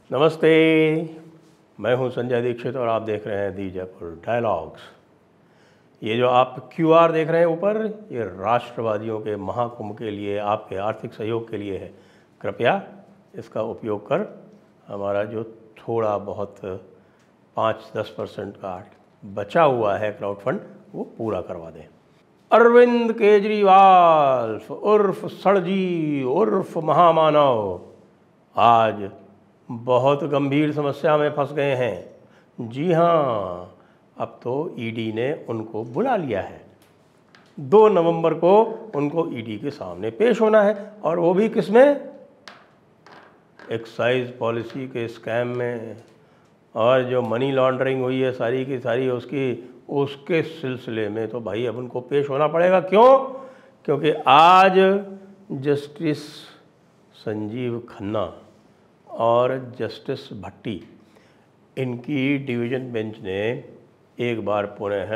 नमस्ते, मैं हूं संजय दीक्षित और आप देख रहे हैं दी जयपुर डायलॉग्स। ये जो आप क्यूआर देख रहे हैं ऊपर, ये राष्ट्रवादियों के महाकुंभ के लिए, आपके आर्थिक सहयोग के लिए है। कृपया इसका उपयोग कर हमारा जो थोड़ा बहुत 5-10% का बचा हुआ है क्राउड फंड, वो पूरा करवा दें। अरविंद केजरीवाल उर्फ सड़जी उर्फ महामानव आज बहुत गंभीर समस्या में फंस गए हैं। जी हाँ, अब तो ईडी ने उनको बुला लिया है। 2 नवंबर को उनको ईडी के सामने पेश होना है, और वो भी किसमें? एक्साइज पॉलिसी के स्कैम में, और जो मनी लॉन्ड्रिंग हुई है सारी की सारी उसके सिलसिले में तो भाई अब उनको पेश होना पड़ेगा। क्यों? क्योंकि आज जस्टिस संजीव खन्ना और जस्टिस भट्टी, इनकी डिवीज़न बेंच ने एक बार पुनः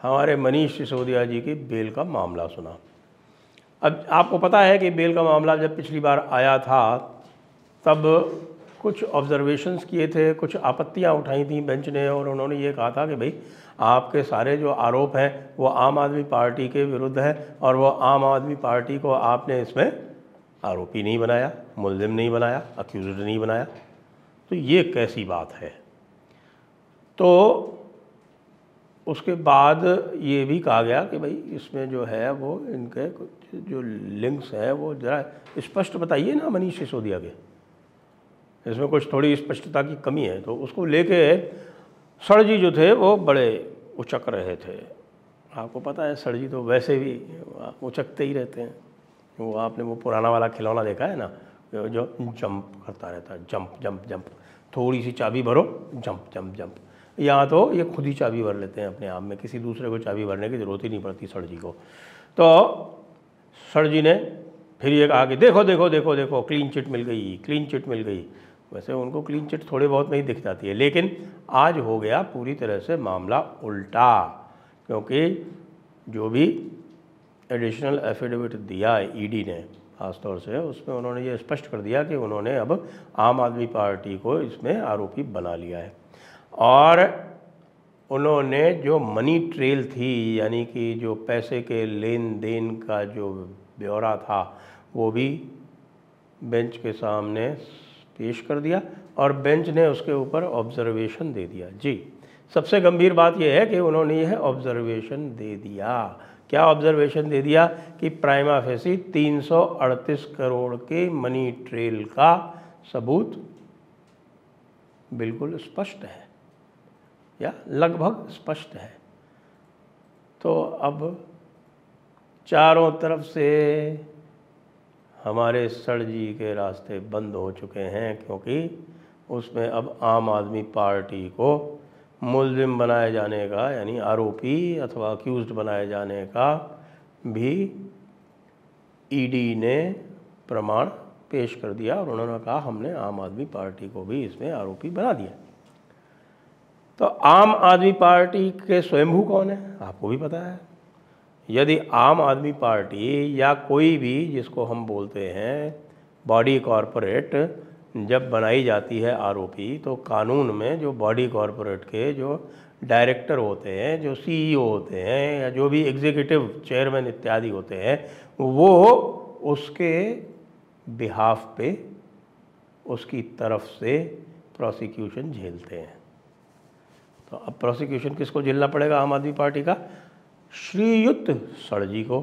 हमारे मनीष सिसोदिया जी की बेल का मामला सुना। अब आपको पता है कि बेल का मामला जब पिछली बार आया था तब कुछ ऑब्जर्वेशंस किए थे, कुछ आपत्तियां उठाई थी बेंच ने, और उन्होंने ये कहा था कि भाई आपके सारे जो आरोप हैं वो आम आदमी पार्टी के विरुद्ध है, और वो आम आदमी पार्टी को आपने इसमें आरोपी नहीं बनाया, मुल्जिम नहीं बनाया, अक्यूज्ड नहीं बनाया। तो ये कैसी बात है? तो उसके बाद ये भी कहा गया कि भाई इसमें जो है वो इनके कुछ जो लिंक्स हैं वो ज़रा स्पष्ट बताइए ना मनीष सिसोदिया के, इसमें कुछ थोड़ी स्पष्टता की कमी है। तो उसको लेके सड़जी जो थे वो बड़े उचक रहे थे। आपको पता है सड़जी तो वैसे भी उचकते ही रहते हैं। वो आपने वो पुराना वाला खिलौना देखा है ना, जो जंप करता रहता है, जंप जंप जंप, थोड़ी सी चाबी भरो, जंप जंप जंप। यहाँ तो ये खुद ही चाबी भर लेते हैं अपने आप में, किसी दूसरे को चाबी भरने की ज़रूरत ही नहीं पड़ती सड़जी को। तो सड़जी ने फिर ये कहा कि देखो देखो देखो देखो क्लीन चिट मिल गई, क्लीन चिट मिल गई। वैसे उनको क्लीन चिट थोड़े बहुत में ही दिख जाती है, लेकिन आज हो गया पूरी तरह से मामला उल्टा, क्योंकि जो भी एडिशनल एफिडेविट दिया ईडी ने खासतौर से, उसमें उन्होंने ये स्पष्ट कर दिया कि उन्होंने अब आम आदमी पार्टी को इसमें आरोपी बना लिया है। और उन्होंने जो मनी ट्रेल थी, यानी कि जो पैसे के लेन देन का जो ब्यौरा था, वो भी बेंच के सामने पेश कर दिया, और बेंच ने उसके ऊपर ऑब्जर्वेशन दे दिया। जी, सबसे गंभीर बात यह है कि उन्होंने यह ऑब्जर्वेशन दे दिया। क्या ऑब्जर्वेशन दे दिया? कि प्राइमा फेसी 338 करोड़ के मनी ट्रेल का सबूत बिल्कुल स्पष्ट है, या लगभग स्पष्ट है। तो अब चारों तरफ से हमारे सड़जी के रास्ते बंद हो चुके हैं, क्योंकि उसमें अब आम आदमी पार्टी को मुल्जिम बनाए जाने का, यानी आरोपी अथवा अक्यूज्ड बनाए जाने का भी ईडी ने प्रमाण पेश कर दिया, और उन्होंने कहा हमने आम आदमी पार्टी को भी इसमें आरोपी बना दिया। तो आम आदमी पार्टी के स्वयंभू कौन है? आपको भी पता है। यदि आम आदमी पार्टी या कोई भी जिसको हम बोलते हैं बॉडी कॉरपोरेट जब बनाई जाती है आरोपी, तो कानून में जो बॉडी कॉरपोरेट के जो डायरेक्टर होते हैं, जो सीईओ होते हैं, या जो भी एग्जीक्यूटिव चेयरमैन इत्यादि होते हैं, वो उसके बिहाफ पे उसकी तरफ से प्रोसिक्यूशन झेलते हैं। तो अब प्रोसिक्यूशन किसको झेलना पड़ेगा आम आदमी पार्टी का? श्रीयुत सड़जी को।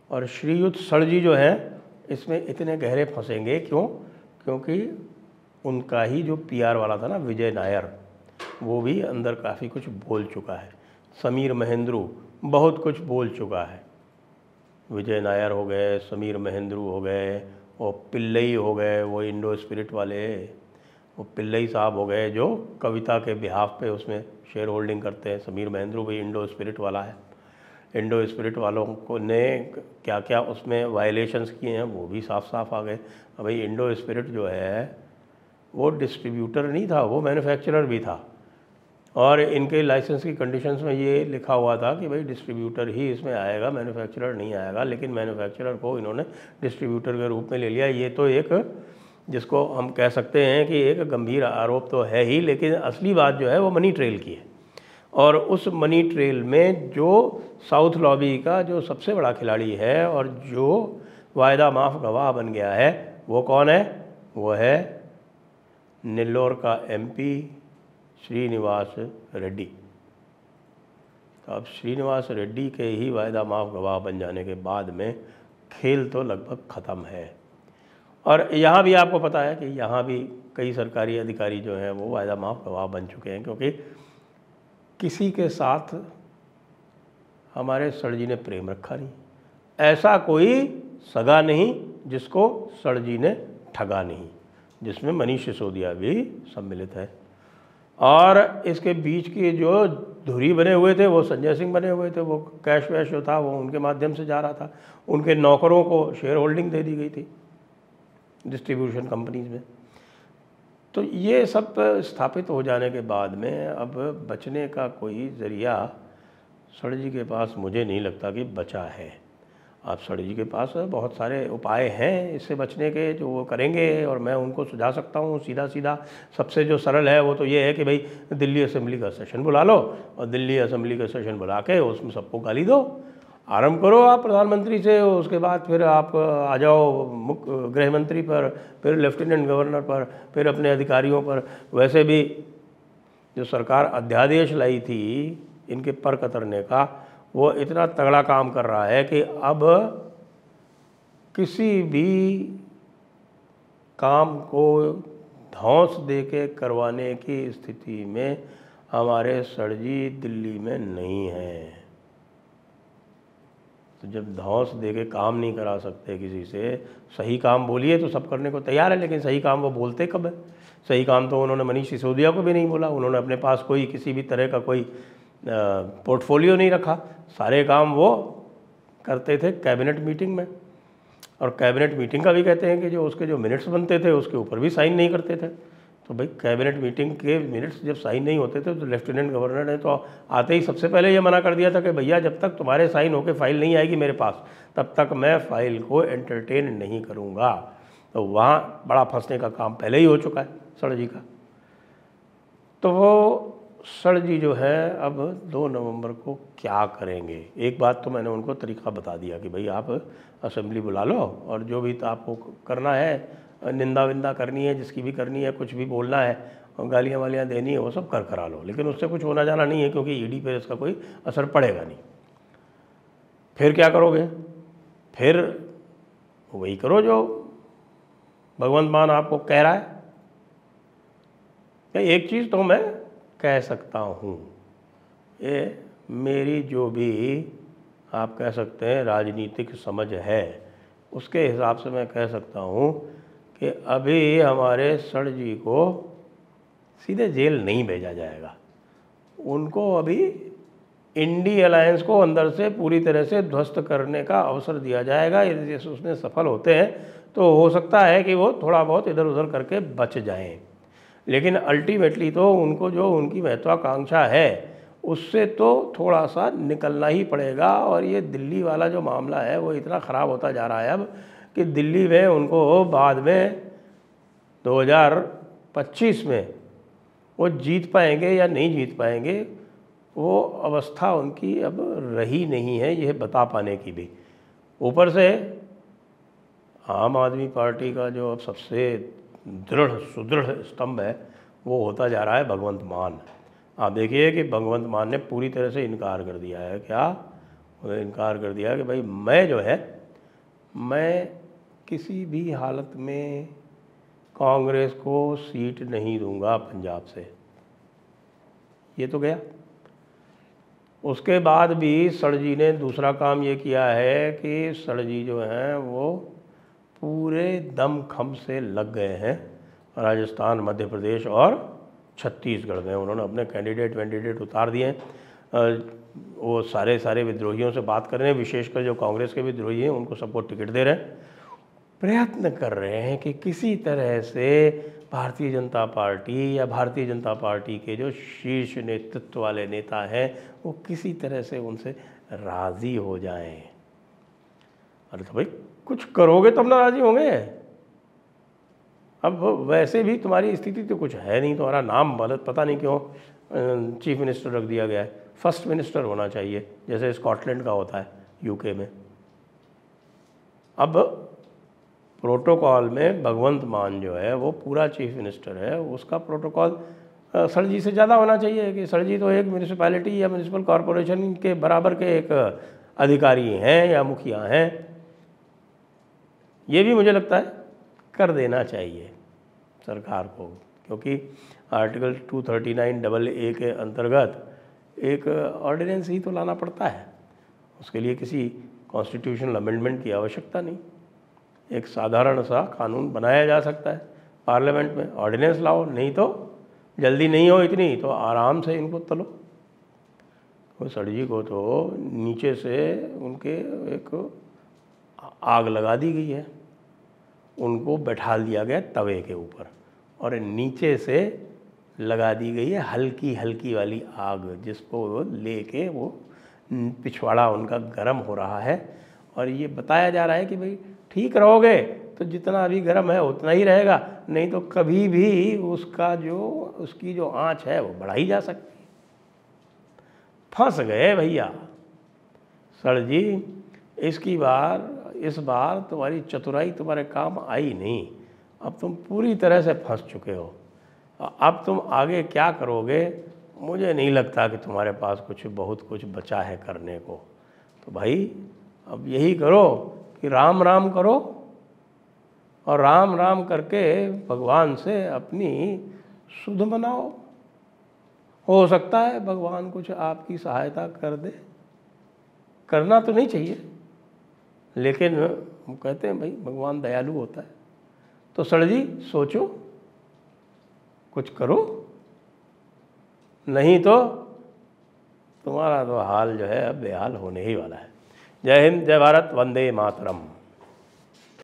और श्रीयुत सड़जी जो है इसमें इतने गहरे फंसेंगे क्यों? क्योंकि उनका ही जो पीआर वाला था ना, विजय नायर, वो भी अंदर काफ़ी कुछ बोल चुका है। समीर महेंद्रू बहुत कुछ बोल चुका है। विजय नायर हो गए, समीर महेंद्रू हो गए, और पिल्लई हो गए, वो इंडो स्पिरिट वाले, वो पिल्लई साहब हो गए जो कविता के बिहाफ पे उसमें शेयर होल्डिंग करते हैं। समीर महेंद्रू भी इंडो स्पिरिट वाला है। इंडो स्पिरिट वालों को ने क्या क्या उसमें वायलेशंस किए हैं वो भी साफ साफ आ गए। अब भाई इंडो स्पिरिट जो है वो डिस्ट्रीब्यूटर नहीं था, वो मैन्युफैक्चरर भी था, और इनके लाइसेंस की कंडीशंस में ये लिखा हुआ था कि भाई डिस्ट्रीब्यूटर ही इसमें आएगा, मैन्युफैक्चरर नहीं आएगा, लेकिन मैन्युफैक्चरर को इन्होंने डिस्ट्रीब्यूटर के रूप में ले लिया। ये तो एक जिसको हम कह सकते हैं कि एक गंभीर आरोप तो है ही, लेकिन असली बात जो है वो मनी ट्रेल की है। और उस मनी ट्रेल में जो साउथ लॉबी का जो सबसे बड़ा खिलाड़ी है और जो वायदा माफ गवाह बन गया है, वो कौन है? वो है नेल्लोर का एमपी श्रीनिवास रेड्डी। अब श्रीनिवास रेड्डी के ही वायदा माफ गवाह बन जाने के बाद में खेल तो लगभग ख़त्म है। और यहाँ भी आपको पता है कि यहाँ भी कई सरकारी अधिकारी जो हैं वो वायदा माफ गवाह बन चुके हैं, क्योंकि किसी के साथ हमारे सर जी ने प्रेम रखा नहीं। ऐसा कोई सगा नहीं जिसको सर जी ने ठगा नहीं, जिसमें मनीष सिसोदिया भी सम्मिलित है। और इसके बीच के जो धुरी बने हुए थे वो संजय सिंह बने हुए थे। वो कैश वैश जो था वो उनके माध्यम से जा रहा था। उनके नौकरों को शेयर होल्डिंग दे दी गई थी डिस्ट्रीब्यूशन कंपनीज में। तो ये सब स्थापित हो जाने के बाद में अब बचने का कोई ज़रिया सर जी के पास मुझे नहीं लगता कि बचा है। आप सर जी के पास बहुत सारे उपाय हैं इससे बचने के, जो वो करेंगे और मैं उनको सुझा सकता हूँ। सीधा सीधा सबसे जो सरल है वो तो ये है कि भाई दिल्ली असेंबली का सेशन बुला लो और दिल्ली असेंबली का सेशन बुला के उसमें सबको गाली दो। आरंभ करो आप प्रधानमंत्री से, उसके बाद फिर आप आ जाओ मुख्य गृह मंत्री पर, फिर लेफ्टिनेंट गवर्नर पर, फिर अपने अधिकारियों पर। वैसे भी जो सरकार अध्यादेश लाई थी इनके पर कतरने का, वो इतना तगड़ा काम कर रहा है कि अब किसी भी काम को धौंस दे के करवाने की स्थिति में हमारे सर जी दिल्ली में नहीं हैं। तो जब धौंस दे के काम नहीं करा सकते किसी से, सही काम बोलिए तो सब करने को तैयार है, लेकिन सही काम वो बोलते कब है? सही काम तो उन्होंने मनीष सिसोदिया को भी नहीं बोला। उन्होंने अपने पास कोई किसी भी तरह का कोई पोर्टफोलियो नहीं रखा। सारे काम वो करते थे कैबिनेट मीटिंग में, और कैबिनेट मीटिंग का भी कहते हैं कि जो उसके जो मिनट्स बनते थे उसके ऊपर भी साइन नहीं करते थे। तो भाई कैबिनेट मीटिंग के मिनट्स जब साइन नहीं होते थे तो लेफ्टिनेंट गवर्नर ने तो आते ही सबसे पहले ये मना कर दिया था कि भैया जब तक तुम्हारे साइन होकर फाइल नहीं आएगी मेरे पास, तब तक मैं फाइल को एंटरटेन नहीं करूँगा। तो वहाँ बड़ा फंसने का काम पहले ही हो चुका है सर जी का। तो वो सर जी जो है अब 2 नवंबर को क्या करेंगे? एक बात तो मैंने उनको तरीका बता दिया कि भाई आप असेंबली बुला लो और जो भी तो आपको करना है, निंदा विंदा करनी है जिसकी भी करनी है, कुछ भी बोलना है और गालियाँ वालियाँ देनी है, वो सब करा लो, लेकिन उससे कुछ होना जाना नहीं है, क्योंकि ईडी पे इसका कोई असर पड़ेगा नहीं। फिर क्या करोगे? फिर वही करो जो भगवंत मान आपको कह रहा है। एक चीज़ तो मैं कह सकता हूँ, ये मेरी जो भी आप कह सकते हैं राजनीतिक समझ है, उसके हिसाब से मैं कह सकता हूँ कि अभी हमारे सर जी को सीधे जेल नहीं भेजा जाएगा। उनको अभी इंडी अलायंस को अंदर से पूरी तरह से ध्वस्त करने का अवसर दिया जाएगा। यदि उसमें सफल होते हैं तो हो सकता है कि वो थोड़ा बहुत इधर उधर करके बच जाएं, लेकिन अल्टीमेटली तो उनको जो उनकी महत्वाकांक्षा है उससे तो थोड़ा सा निकलना ही पड़ेगा। और ये दिल्ली वाला जो मामला है वो इतना ख़राब होता जा रहा है अब कि दिल्ली में उनको बाद में 2025 में वो जीत पाएंगे या नहीं जीत पाएंगे, वो अवस्था उनकी अब रही नहीं है यह बता पाने की भी। ऊपर से आम आदमी पार्टी का जो अब सबसे दृढ़ सुदृढ़ स्तंभ है वो होता जा रहा है भगवंत मान। आप देखिए कि भगवंत मान ने पूरी तरह से इनकार कर दिया है। क्या? उन्होंने इनकार कर दिया कि भाई मैं जो है मैं किसी भी हालत में कांग्रेस को सीट नहीं दूंगा पंजाब से। ये तो गया। उसके बाद भी सर जी ने दूसरा काम ये किया है कि सर जी जो हैं वो पूरे दमखम से लग गए हैं राजस्थान, मध्य प्रदेश और छत्तीसगढ़ में। उन्होंने अपने कैंडिडेट उतार दिए हैं। वो सारे विद्रोहियों से बात कर रहे हैं, विशेषकर जो कांग्रेस के विद्रोही हैं उनको सबको टिकट दे रहे हैं। प्रयत्न कर रहे हैं कि किसी तरह से भारतीय जनता पार्टी या भारतीय जनता पार्टी के जो शीर्ष नेतृत्व वाले नेता हैं वो किसी तरह से उनसे राज़ी हो जाएं। अरे तो भाई कुछ करोगे तब ना राज़ी होंगे। अब वैसे भी तुम्हारी स्थिति तो कुछ है नहीं, तुम्हारा नाम गलत पता नहीं क्यों चीफ मिनिस्टर रख दिया गया है। फर्स्ट मिनिस्टर होना चाहिए जैसे स्कॉटलैंड का होता है यूके में। अब प्रोटोकॉल में भगवंत मान जो है वो पूरा चीफ मिनिस्टर है, उसका प्रोटोकॉल सर जी से ज़्यादा होना चाहिए कि सर जी तो एक म्यूनिसिपैलिटी या म्यूनिसिपल कॉरपोरेशन के बराबर के एक अधिकारी हैं या मुखिया हैं। ये भी मुझे लगता है कर देना चाहिए सरकार को, क्योंकि आर्टिकल 239AA के अंतर्गत एक ऑर्डिनेंस ही तो लाना पड़ता है, उसके लिए किसी कॉन्स्टिट्यूशनल अमेंडमेंट की आवश्यकता नहीं। एक साधारण सा कानून बनाया जा सकता है पार्लियामेंट में, ऑर्डिनेंस लाओ, नहीं तो जल्दी नहीं हो इतनी तो आराम से इनको तलो। तो सर जी को तो नीचे से उनके एक आग लगा दी गई है, उनको बैठा दिया गया तवे के ऊपर और नीचे से लगा दी गई है हल्की हल्की वाली आग, जिसको लेके वो पिछवाड़ा उनका गर्म हो रहा है। और ये बताया जा रहा है कि भाई ठीक रहोगे तो जितना अभी गर्म है उतना ही रहेगा, नहीं तो कभी भी उसकी जो आँच है वो बढ़ाई जा सकती। फंस गए भैया सर जी, इस बार तुम्हारी चतुराई तुम्हारे काम आई नहीं, अब तुम पूरी तरह से फंस चुके हो। अब तुम आगे क्या करोगे, मुझे नहीं लगता कि तुम्हारे पास बहुत कुछ बचा है करने को। तो भाई अब यही करो कि राम राम करो और राम राम करके भगवान से अपनी सुध मनाओ। हो सकता है भगवान कुछ आपकी सहायता कर दे, करना तो नहीं चाहिए, लेकिन हम कहते हैं भाई भगवान दयालु होता है। तो सर जी सोचो, कुछ करो, नहीं तो तुम्हारा तो हाल जो है अब बेहाल होने ही वाला है। जय हिंद, जय भारत, वंदे मातरम।